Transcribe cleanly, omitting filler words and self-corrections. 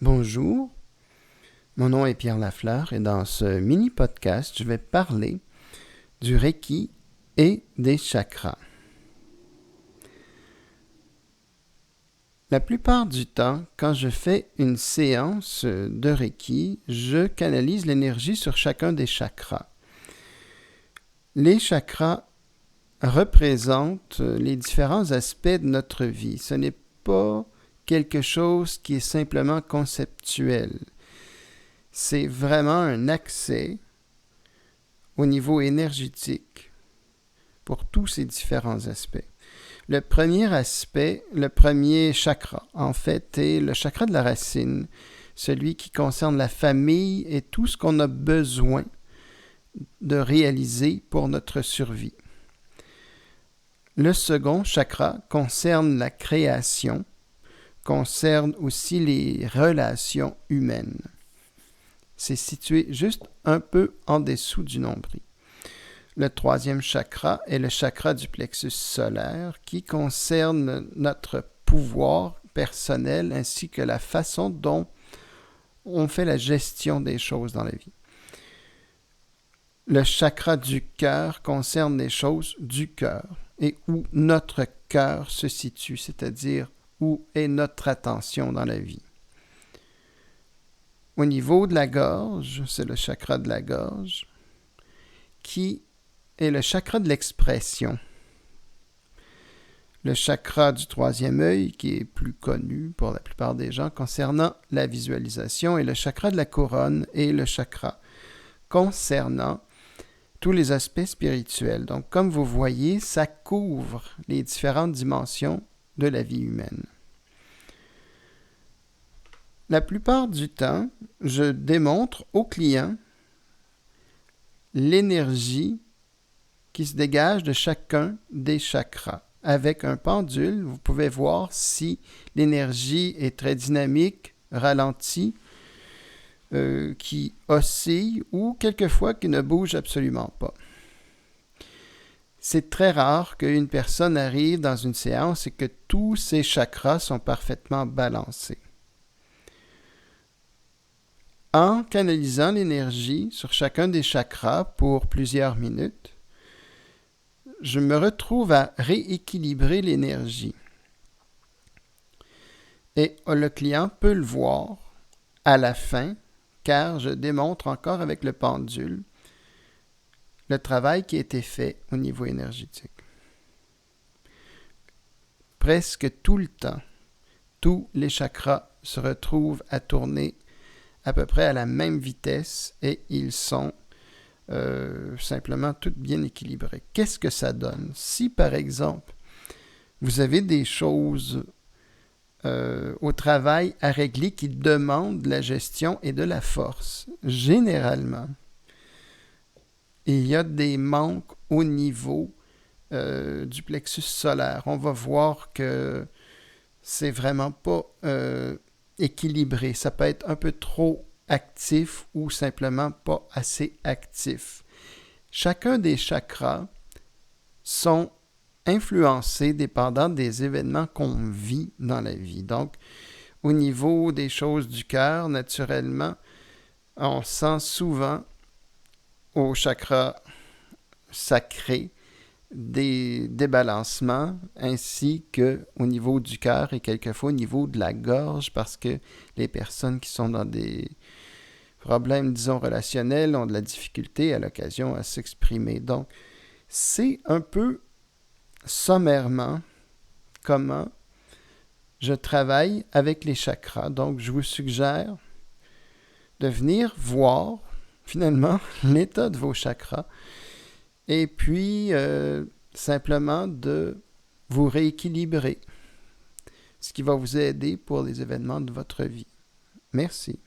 Bonjour, mon nom est Pierre Lafleur et dans ce mini-podcast, je vais parler du Reiki et des chakras. La plupart du temps, quand je fais une séance de Reiki, je canalise l'énergie sur chacun des chakras. Les chakras représentent les différents aspects de notre vie. Ce n'est pas quelque chose qui est simplement conceptuel. C'est vraiment un accès au niveau énergétique pour tous ces différents aspects. Le premier aspect, le premier chakra, en fait, est le chakra de la racine, celui qui concerne la famille et tout ce qu'on a besoin de réaliser pour notre survie. Le second chakra concerne la création, concerne aussi les relations humaines. C'est situé juste un peu en dessous du nombril. Le troisième chakra est le chakra du plexus solaire qui concerne notre pouvoir personnel ainsi que la façon dont on fait la gestion des choses dans la vie. Le chakra du cœur concerne les choses du cœur et où notre cœur se situe, c'est-à-dire où est notre attention dans la vie. Au niveau de la gorge, c'est le chakra de la gorge, qui est le chakra de l'expression. Le chakra du troisième œil, qui est plus connu pour la plupart des gens concernant la visualisation, et le chakra de la couronne est le chakra concernant tous les aspects spirituels. Donc, comme vous voyez, ça couvre les différentes dimensions de la vie humaine. La plupart du temps, je démontre au client l'énergie qui se dégage de chacun des chakras. Avec un pendule, vous pouvez voir si l'énergie est très dynamique, ralentie, qui oscille ou quelquefois qui ne bouge absolument pas. C'est très rare qu'une personne arrive dans une séance et que tous ses chakras sont parfaitement balancés. En canalisant l'énergie sur chacun des chakras pour plusieurs minutes, je me retrouve à rééquilibrer l'énergie. Et le client peut le voir à la fin, car je démontre encore avec le pendule le travail qui a été fait au niveau énergétique. Presque tout le temps, tous les chakras se retrouvent à tourner à peu près à la même vitesse et ils sont simplement tous bien équilibrés. Qu'est-ce que ça donne? Si, par exemple, vous avez des choses au travail à régler qui demandent de la gestion et de la force, généralement, il y a des manques au niveau du plexus solaire. On va voir que c'est vraiment pas équilibré. Ça peut être un peu trop actif ou simplement pas assez actif. Chacun des chakras sont influencés dépendant des événements qu'on vit dans la vie. Donc, au niveau des choses du cœur, naturellement, on sent souvent au chakra sacré des débalancements ainsi qu'au niveau du cœur et quelquefois au niveau de la gorge parce que les personnes qui sont dans des problèmes, disons, relationnels ont de la difficulté à l'occasion à s'exprimer. Donc, c'est un peu sommairement comment je travaille avec les chakras. Donc, je vous suggère de venir voir finalement l'état de vos chakras et puis simplement de vous rééquilibrer, ce qui va vous aider pour les événements de votre vie. Merci.